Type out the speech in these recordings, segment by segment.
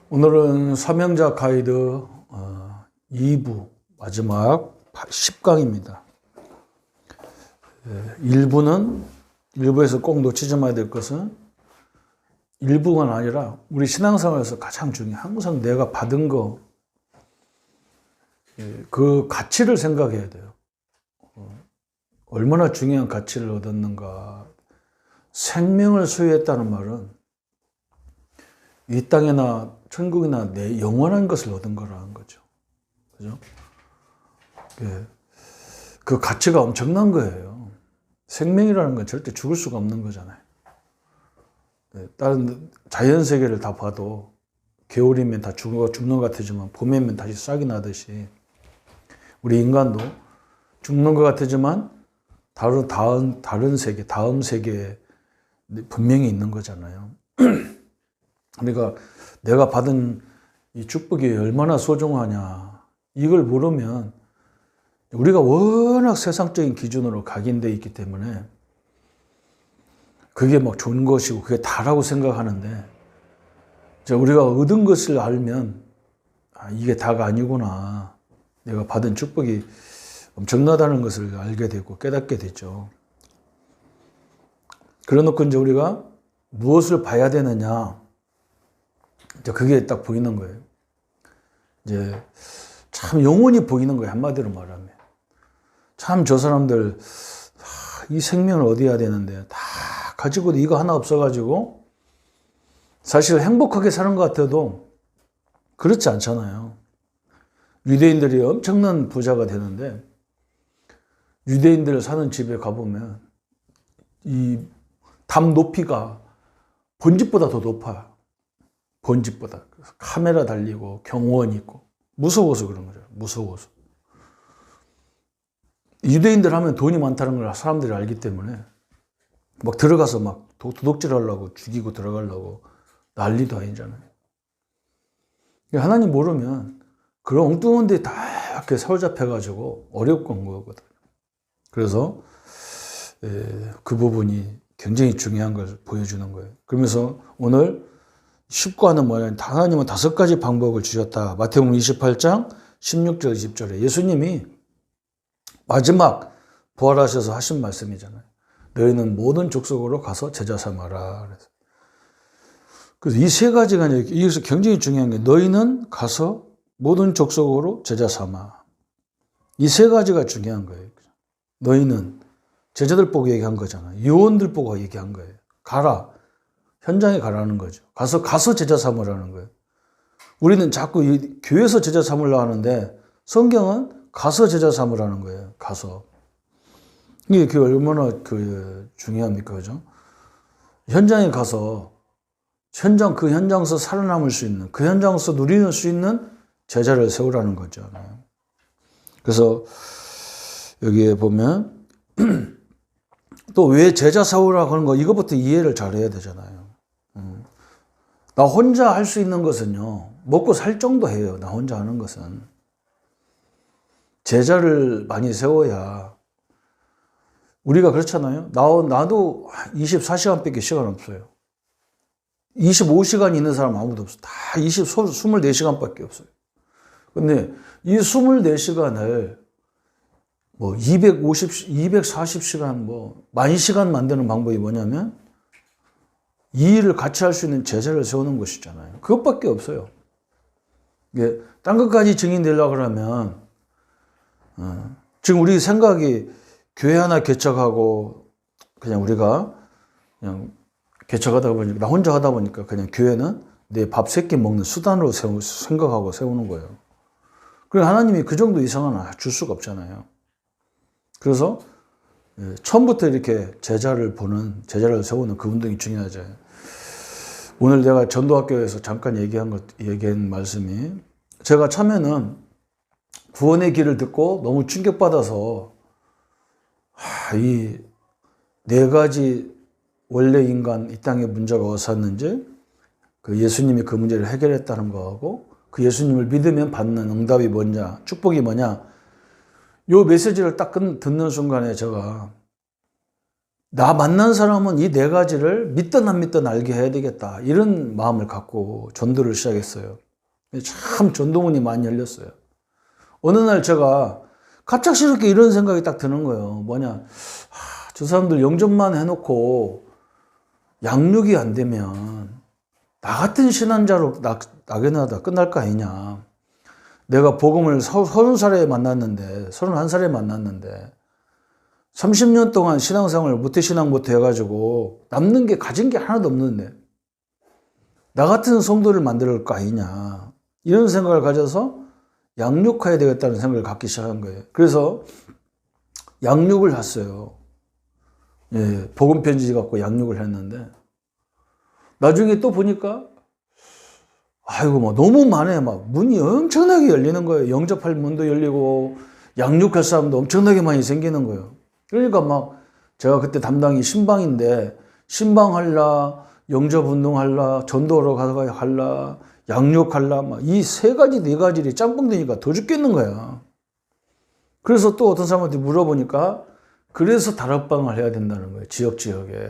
오늘은 삼형제 가이드 2부 마지막 10강입니다. 1부에서 꼭 놓치지 말아야 될 것은 1부가 아니라 우리 신앙생활에서 가장 중요해. 항상 내가 받은 거, 그 가치를 생각해야 돼요. 얼마나 중요한 가치를 얻었는가. 생명을 소유했다는 말은 이 땅이나 천국이나 내 영원한 것을 얻은 거라는 거죠. 그죠? 그 가치가 엄청난 거예요. 생명이라는 건 절대 죽을 수가 없는 거잖아요. 다른 자연 세계를 다 봐도 겨울이면 다 죽는 것 같지만 봄이면 다시 싹이 나듯이 우리 인간도 죽는 것 같지만 다른 세계, 다음 세계에 분명히 있는 거잖아요. 그러니까 내가 받은 이 축복이 얼마나 소중하냐, 이걸 모르면 우리가 워낙 세상적인 기준으로 각인되어 있기 때문에 그게 막 좋은 것이고 그게 다라고 생각하는데, 우리가 얻은 것을 알면 이게 다가 아니구나, 내가 받은 축복이 엄청나다는 것을 알게 되고 깨닫게 되죠. 그래놓고 이제 우리가 무엇을 봐야 되느냐, 이제 그게 딱 보이는 거예요. 이제 참 영원히 보이는 거예요. 한마디로 말하면. 참 저 사람들 이 생명을 얻어야 되는데 다 가지고도 이거 하나 없어가지고 사실 행복하게 사는 것 같아도 그렇지 않잖아요. 유대인들이 엄청난 부자가 되는데 유대인들 사는 집에 가보면 이 담 높이가 본집보다 더 높아요. 본집보다. 카메라 달리고 경호원 있고 무서워서 그런 거죠. 무서워서. 유대인들 하면 돈이 많다는 걸 사람들이 알기 때문에 막 들어가서 막 도둑질 하려고 죽이고 들어가려고 난리도 아니잖아요. 하나님 모르면 그런 엉뚱한 데 다 이렇게 사로잡혀가지고 어렵고 온 거거든요. 그래서 그 부분이 굉장히 중요한 걸 보여주는 거예요. 그러면서 오늘 10과는 뭐냐면 하나님은 5가지 방법을 주셨다. 마태복음 28장 16절 20절에 예수님이 마지막 부활하셔서 하신 말씀이잖아요. 너희는 모든 족속으로 가서 제자 삼아라. 그래서 이 3가지가 여기서 굉장히 중요한 게 너희는 가서 모든 족속으로 제자 삼아. 이 3가지가 중요한 거예요. 너희는 제자들 보고 얘기한 거잖아요. 요원들 보고 얘기한 거예요. 가라. 현장에 가라는 거죠. 가서 제자 삼으라는 거예요. 우리는 자꾸 교회에서 제자 삼으려고 하는데 성경은 가서 제자 삼으라는 거예요. 가서. 이게 얼마나 중요합니까? 그죠? 현장에 가서 그 현장에서 살아남을 수 있는, 그 현장에서 누릴 수 있는 제자를 세우라는 거잖아요. 그래서 여기에 보면 또 왜 제자 세우라고 하는 거, 이것부터 이해를 잘 해야 되잖아요. 나 혼자 할 수 있는 것은요, 먹고 살 정도 해요. 나 혼자 하는 것은. 제자를 많이 세워야, 우리가 그렇잖아요. 나도 24시간밖에 시간 없어요. 25시간 있는 사람 아무도 없어. 다 24시간밖에 없어요. 근데 이 24시간을 뭐 240시간, 10,000시간 만드는 방법이 뭐냐면 이 일을 같이 할 수 있는 제자를 세우는 것이잖아요. 그것밖에 없어요. 이게 딴 것까지 증인되려고 그러면 지금 우리 생각이 교회 하나 개척하고 그냥 우리가 그냥 개척하다 보니까, 나 혼자 하다 보니까 그냥 교회는 내 밥 3끼 먹는 수단으로 생각하고 세우는 거예요. 그리고 하나님이 그 정도 이상은 줄 수가 없잖아요. 그래서 처음부터 이렇게 제자를 세우는 그 운동이 중요하죠. 오늘 내가 전도학교에서 잠깐 얘기한 말씀이, 제가 처음에는 구원의 길을 듣고 너무 충격받아서 이 4가지 원래 인간 이 땅의 문제가 어디서 왔는지, 그 예수님이 그 문제를 해결했다는 거하고 그 예수님을 믿으면 받는 응답이 뭐냐, 축복이 뭐냐, 요 메시지를 딱 듣는 순간에 제가 나 만난 사람은 이 네 가지를 믿든 안 믿든 알게 해야 되겠다. 이런 마음을 갖고 전도를 시작했어요. 참 전도문이 많이 열렸어요. 어느 날 제가 갑작스럽게 이런 생각이 딱 드는 거예요. 뭐냐, 저 사람들 영접만 해놓고 양육이 안 되면 나 같은 신앙자로 낙연하다 끝날 거 아니냐. 내가 복음을 30살에 만났는데, 31살에 만났는데 30년 동안 신앙생활을 모태신앙 모태 해가지고 남는 게 가진 게 하나도 없는데 나 같은 성도를 만들 거 아니냐. 이런 생각을 가져서 양육해야 되겠다는 생각을 갖기 시작한 거예요. 그래서 양육을 했어요. 예, 복음 편지 갖고 양육을 했는데 나중에 또 보니까 아이고 뭐 너무 많아요. 막 문이 엄청나게 열리는 거예요. 영접할 문도 열리고 양육할 사람도 엄청나게 많이 생기는 거예요. 그러니까 막 제가 그때 담당이 신방인데 신방할라, 영접운동할라, 전도하러 가서 할라, 양육할라, 막 이 세 가지 네 가지를 짬뽕 되니까 더 죽겠는 거야. 그래서 또 어떤 사람한테 물어보니까 그래서 다락방을 해야 된다는 거예요. 지역에.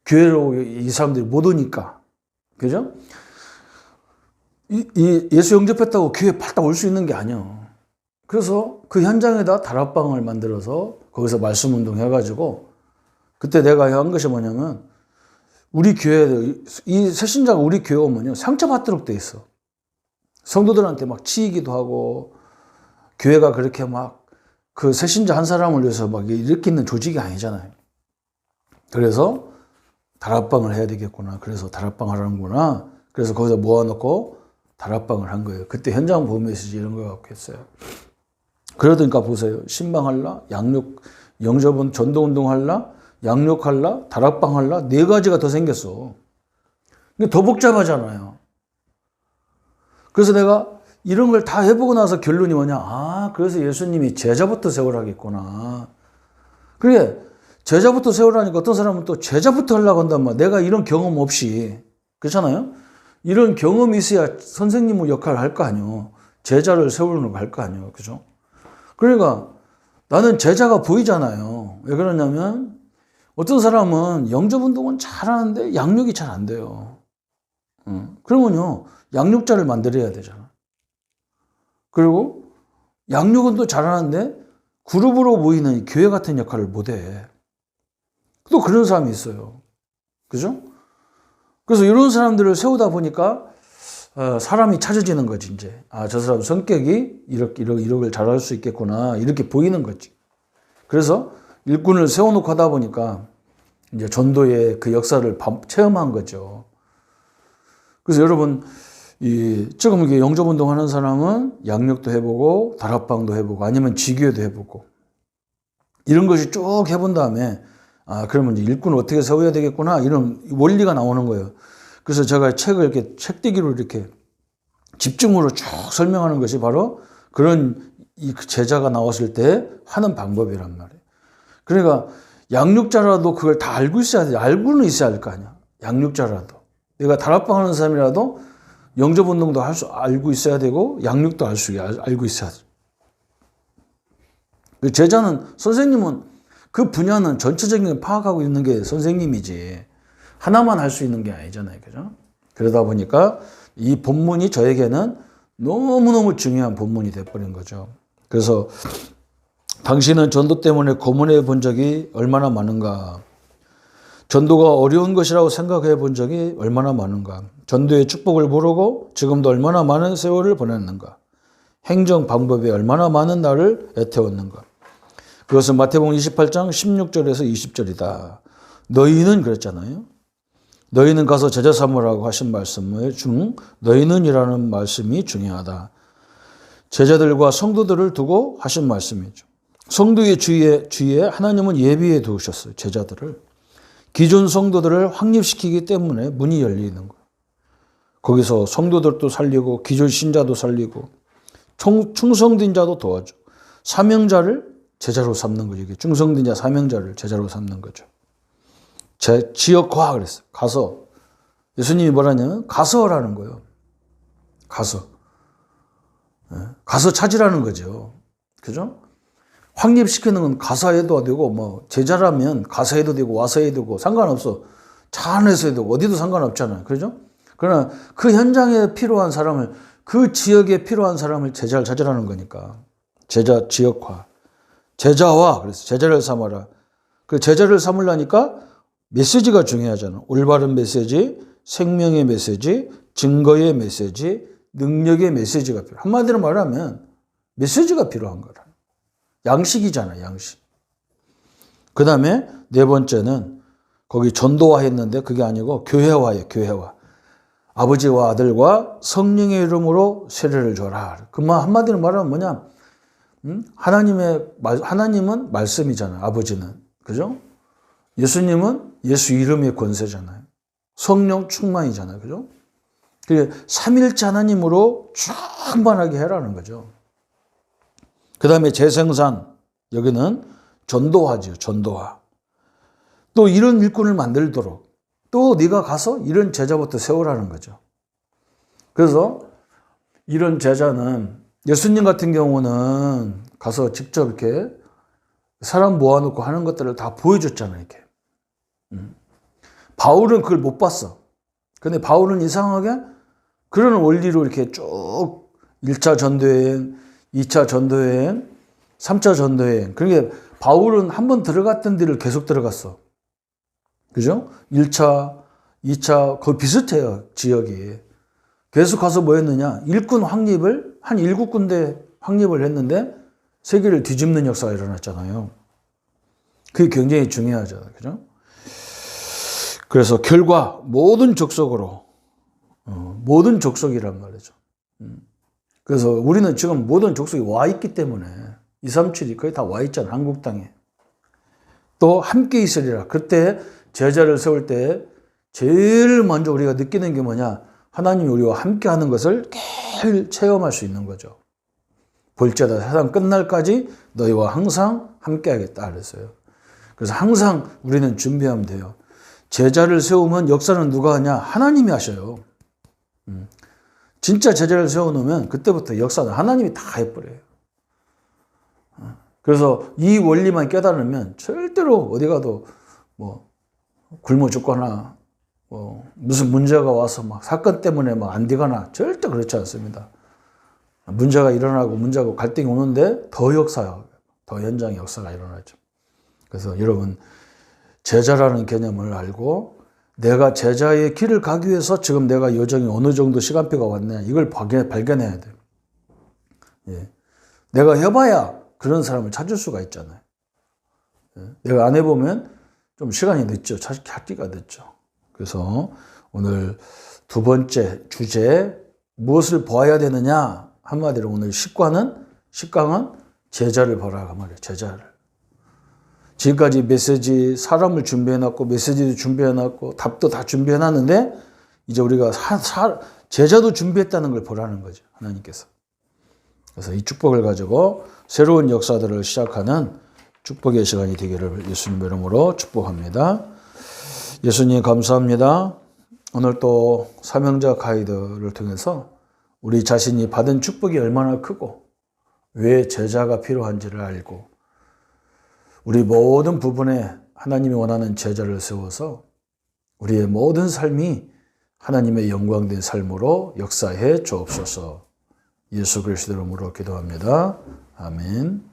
교회로 이 사람들이 못 오니까. 그죠? 예수 영접했다고 교회에 팔딱 올 수 있는 게 아니야. 그래서 그 현장에다 다락방을 만들어서 거기서 말씀 운동 해가지고 그때 내가 한 것이 뭐냐면 우리 교회, 이 새신자가 우리 교회 오면요. 상처받도록 돼 있어. 성도들한테 막 치이기도 하고 교회가 그렇게 막 그 새신자 한 사람을 위해서 막 일으키는 조직이 아니잖아요. 그래서 다락방을 해야 되겠구나. 그래서 다락방 하라는구나. 그래서 거기서 모아놓고 다락방을 한 거예요. 그때 현장 보험 메시지 이런 거 갖고 했어요. 그러니까 보세요. 신방할라, 양육, 영접은 전도운동 할라, 양육할라, 다락방 할라, 네 가지가 더 생겼어. 이게 더 복잡하잖아요. 그래서 내가 이런 걸 다 해보고 나서 결론이 뭐냐. 아, 그래서 예수님이 제자부터 세우라겠구나. 그래, 제자부터 세우라니까 어떤 사람은 또 제자부터 하려고 한단 말이야. 내가 이런 경험 없이. 그렇잖아요? 이런 경험이 있어야 선생님 역할을 할 거 아니에요. 제자를 세우는 거 할 거 아니에요. 그죠? 그러니까 나는 제자가 보이잖아요. 왜 그러냐면 어떤 사람은 영접운동은 잘하는데 양육이 잘 안 돼요. 그러면요. 양육자를 만들어야 되잖아. 그리고 양육은 또 잘하는데 그룹으로 모이는 교회 같은 역할을 못해. 또 그런 사람이 있어요. 그죠? 그래서 이런 사람들을 세우다 보니까 사람이 찾아지는 거지, 이제. 아, 저 사람 성격이 이렇게 잘할 수 있겠구나. 이렇게 보이는 거지. 그래서 일꾼을 세워놓고 하다 보니까 이제 전도의 그 역사를 체험한 거죠. 그래서 여러분, 지금 이게 영접운동 하는 사람은 양육도 해보고, 다락방도 해보고, 아니면 지교도 해보고, 이런 것이 쭉 해본 다음에, 아, 그러면 이제 일꾼을 어떻게 세워야 되겠구나, 이런 원리가 나오는 거예요. 그래서 제가 책을 이렇게 책대기로 이렇게 집중으로 쭉 설명하는 것이 바로 그런 이 제자가 나왔을 때 하는 방법이란 말이에요. 그러니까 양육자라도 그걸 다 알고 있어야 돼. 알고는 있어야 할 거 아니야. 양육자라도. 내가 다락방 하는 사람이라도 영접운동도 알고 있어야 되고 양육도 알고 있어야 돼. 제자는, 선생님은 그 분야는 전체적인 걸 파악하고 있는 게 선생님이지 하나만 할 수 있는 게 아니잖아요. 그죠? 그러다 보니까 이 본문이 저에게는 너무너무 중요한 본문이 돼버린 거죠. 그래서 당신은 전도 때문에 고문해 본 적이 얼마나 많은가? 전도가 어려운 것이라고 생각해 본 적이 얼마나 많은가? 전도의 축복을 모르고 지금도 얼마나 많은 세월을 보냈는가? 행정 방법에 얼마나 많은 날을 애태웠는가? 그것은 마태복음 28장 16절에서 20절이다. 너희는 그랬잖아요. 너희는 가서 제자 삼으라고 하신 말씀 중 너희는이라는 말씀이 중요하다. 제자들과 성도들을 두고 하신 말씀이죠. 성도의 주위에 하나님은 예비해 두셨어요. 제자들을. 기존 성도들을 확립시키기 때문에 문이 열리는 거예요. 거기서 성도들도 살리고 기존 신자도 살리고 충성된 자도 도와줘. 사명자를 제자로 삼는 거죠. 충성된 자 사명자를 제자로 삼는 거죠. 지역화 그랬어요. 가서. 예수님이 뭐라냐면 가서라는 거예요. 가서. 가서 찾으라는 거죠. 그죠? 확립시키는 건 가서 해도 되고, 뭐, 제자라면 가서 해도 되고, 와서 해도 되고, 상관없어. 차 안에서 해도 되고, 어디도 상관없잖아요. 그죠? 그러나 그 현장에 필요한 사람을, 그 지역에 필요한 사람을 제자를 찾으라는 거니까. 제자 지역화. 제자와, 그래서 제자를 삼아라. 그 제자를 삼으려니까 메시지가 중요하잖아. 올바른 메시지, 생명의 메시지, 증거의 메시지, 능력의 메시지가 필요해. 한마디로 말하면 메시지가 필요한 거라. 양식이잖아, 양식. 그 다음에 네 번째는 거기 전도화 했는데 그게 아니고 교회화예요, 교회화. 아버지와 아들과 성령의 이름으로 세례를 줘라. 그 말 한마디로 말하면 뭐냐? 하나님은 말씀이잖아요, 아버지는. 그죠? 예수님은 예수 이름의 권세잖아요. 성령 충만이잖아요. 그죠? 그게 삼일째 하나님으로 충만하게 해라는 거죠. 그 다음에 재생산, 여기는 전도화죠. 전도화. 또 이런 일꾼을 만들도록 또 네가 가서 이런 제자부터 세우라는 거죠. 그래서 이런 제자는 예수님 같은 경우는 가서 직접 이렇게 사람 모아놓고 하는 것들을 다 보여줬잖아요. 이렇게. 바울은 그걸 못 봤어. 근데 바울은 이상하게 그런 원리로 이렇게 쭉 1차 전도여행, 2차 전도여행, 3차 전도여행. 그러니까 바울은 한번 들어갔던 데를 계속 들어갔어. 그죠? 1차, 2차, 거의 비슷해요, 지역이. 계속 가서 뭐 했느냐? 일꾼 확립을, 한 7군데 확립을 했는데 세계를 뒤집는 역사가 일어났잖아요. 그게 굉장히 중요하잖아요. 그죠? 그래서 결과, 모든 족속으로, 모든 족속이란 말이죠. 그래서 우리는 지금 모든 족속이 와 있기 때문에 237이 거의 다 와 있잖아요. 한국 땅에. 또 함께 있으리라. 그때 제자를 세울 때 제일 먼저 우리가 느끼는 게 뭐냐? 하나님이 우리와 함께 하는 것을 매일 체험할 수 있는 거죠. 볼지어다 세상 끝날까지 너희와 항상 함께 하겠다 그랬어요. 그래서 항상 우리는 준비하면 돼요. 제자를 세우면 역사는 누가 하냐? 하나님이 하셔요. 진짜 제자를 세워놓으면 그때부터 역사는 하나님이 다 해버려요. 그래서 이 원리만 깨달으면 절대로 어디 가도 뭐 굶어 죽거나 뭐 무슨 문제가 와서 막 사건 때문에 막 안 되거나 절대 그렇지 않습니다. 문제가 일어나고 문제가 갈등이 오는데 더 역사야, 더 현장의 역사가 일어나죠. 그래서 여러분 제자라는 개념을 알고 내가 제자의 길을 가기 위해서 지금 내가 여정이 어느 정도 시간표가 왔냐 이걸 발견해야 돼요. 예. 내가 해봐야 그런 사람을 찾을 수가 있잖아요. 예. 내가 안 해보면 좀 시간이 늦죠. 찾기가 늦죠. 그래서 오늘 두 번째 주제 무엇을 보아야 되느냐 한마디로 오늘 식강은 제자를 보라 그 말이에요. 제자를. 지금까지 메시지 사람을 준비해놨고 메시지도 준비해놨고 답도 다 준비해놨는데 이제 우리가 제자도 준비했다는 걸 보라는 거죠. 하나님께서. 그래서 이 축복을 가지고 새로운 역사들을 시작하는 축복의 시간이 되기를 예수님 이름으로 축복합니다. 예수님 감사합니다. 오늘 또 사명자 가이드를 통해서 우리 자신이 받은 축복이 얼마나 크고 왜 제자가 필요한지를 알고 우리 모든 부분에 하나님이 원하는 제자를 세워서 우리의 모든 삶이 하나님의 영광된 삶으로 역사해 주옵소서. 예수 그리스도 이름으로 기도합니다. 아멘.